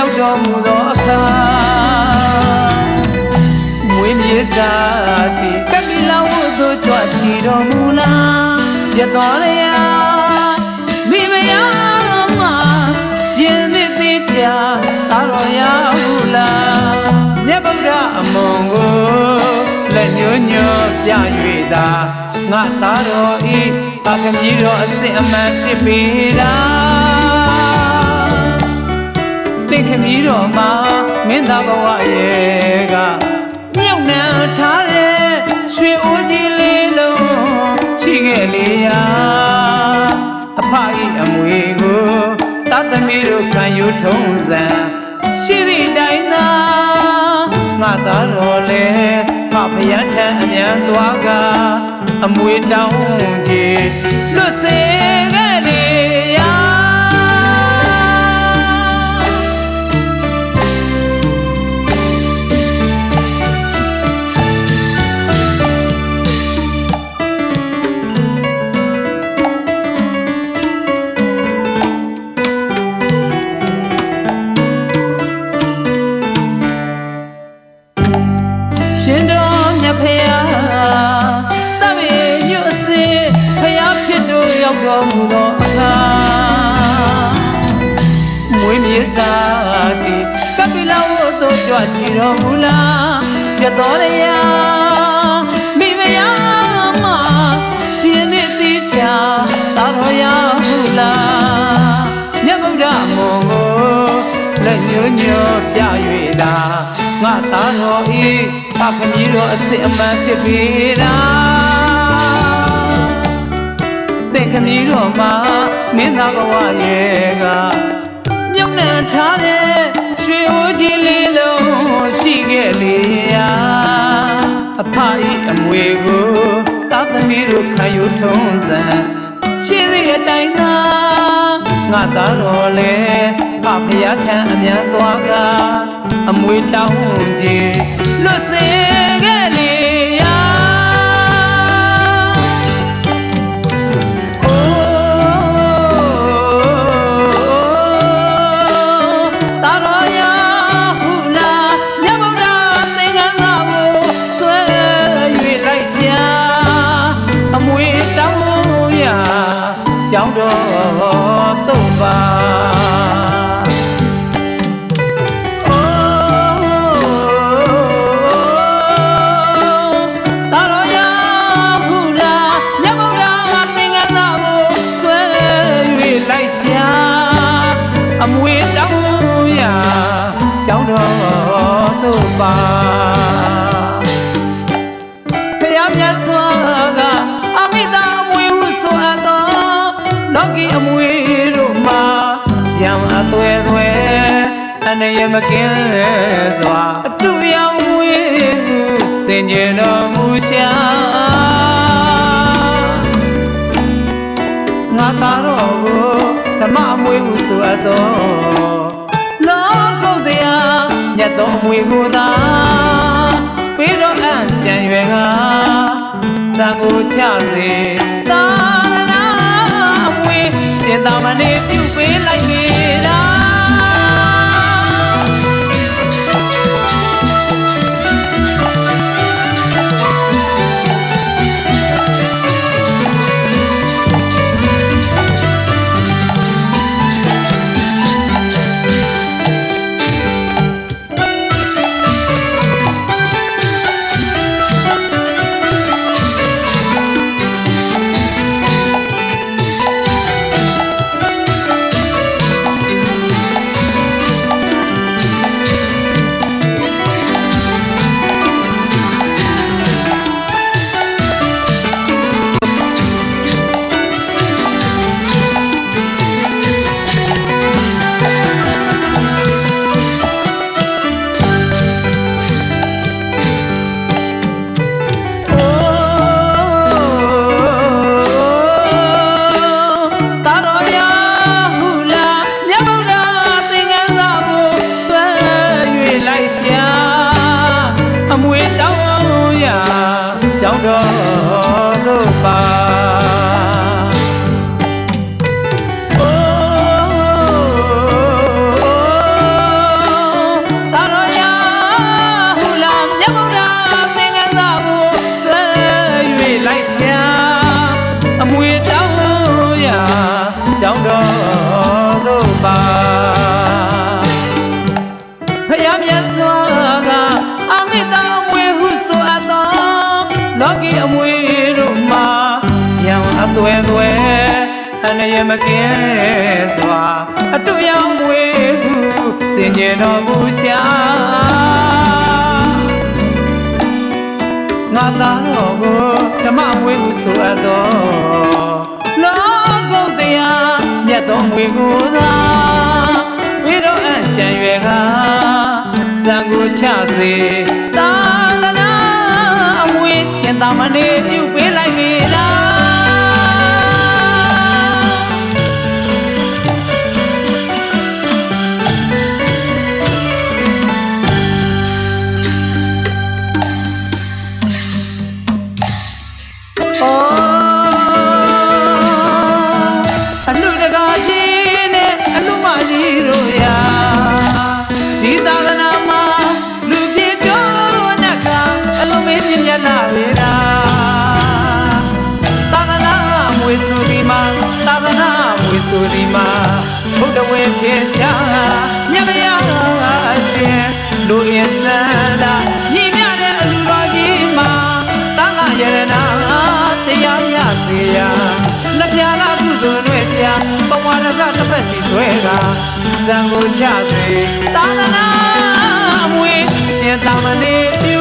ရောက်တော်မူသောအခါမွေးမြေစားသည်ကပိလဝုသို့ကြွချီတော်မူလာရတော်လျာမိမယာမရှင်သည်သေးချာသာတော်ရဟုလားမြတ်ဗုဒ္ဓအမွန်ကိုလက်ညှိုးညွှန်ပြ၍သာငါသားတော်ဤအခမည်းတော်အစစ်အမှန်ဖြစ်ပေတာသင်ခမည်းတော်မှာမင်းသားဘဝရဲ့ကမြုပ်နှံထားတဲ့ရွှေအိုးကြီးလေးလုံးရှိခဲ့လေရာအဖ၏အမွေကိုသာသမီတို့ခံယူထုံးစံရှိသည့်တိုင်းသာငါသားတော်လဲဖဖယံထံအမြန်သွားကအမွေတောင်းကြီးလွတ်စေခဲ့လေရာရှင်တော်မြတ်ဖရာတပည့်ညွတ်စေဖရာဖြစ်တို့ရောက်တော်မူသောအခါမွေးမြေစားတိကပိလဝုသို့ကြွချီတော်မူလာရတော်ရယာမိမယာမရှင်သည်တိချာသာတော်ရဟုလားမြတ်ဗုဒ္ဓမွန်ကိုလက်ညှိုးညွှန်ပြ၍သာငါသားတော်ဤဖခမည်းတော်အစစ်အမှန်ဖြစ်ပေတာသင်ခမည်းတော်မှာမင်းသားဘဝရဲ့ကမြုပ်နှံထားတဲ့ရွှေအိုးကြီးလေးလုံးရှိခဲ့လေရာအဖ၏အမွေကိုသာသမီတို့ခံယူထုံးစံရှိသည့်အတိုင်းသာငါသားတော်လဲဖဖရာထံအမြန်သွားကအမွေတောင်းကြီးလွတ်စေခဲ့လေရာအိုးသာတော်ရဟုလားမြတ်ဗုဒ္ဓသင်္ကန်းသာကိုဆွဲ၍လိုက်ရှာအမွေတောင်းရာကြောင်းတော်သုံးပါအမွေတောင်းရာကြောင်းတော်သို့ပါဖယားမြတ်စွာကအမိသားအမွေဟုဆိုအပ်သောလောကီအမွေတို့မှာရံအသွဲသွဲအနေရမကင်းစွာအတူရောင်ဝေဟုစင်ကြယ်တော်မူရှာငါသားတော်ကိုဓမ္မအမွေဟုဆိုအပ်သောလောကုတ္တရာမြတ်သောအမွေကိုသာပေးတော်အံ့ကြံရွယ်ကစံကိုချစေသာသနာအမွေရှင်သာမဏေပြုပေးလိုက်နေတာ အမွေတို့မှာရောင်အသွဲသွဲအနေရမကင်းစွာအတူရောက်မွေခုစင်ကြယ်တော်မူရှာငါသားတော်ကိုဓမ္မမွေဟုဆိုအပ်တော်လောကုတ်တရားမြတ်တော်မွေကိုသာဝိတော်အချံရွယ်ကစံကိုချစေသာသနာအမွေရှင်သာမဏေပြုပေးလိုက်ပြီလားဆိုဒီမှာဘုဒ္ဓဝေဖြေရှာမြတ်ဗျာရှင်လူအင်းစန္ဒညီမြတဲ့အလူတော်ကြီးမှာသာလယရနာတရားမြစေရာလက်ပြာလာကုသိုလ်တွေရှာပဝါရစတစ်ဖက်စီဆွဲကစံကိုချစေသာသနာအမွေရှင်သာမဏေ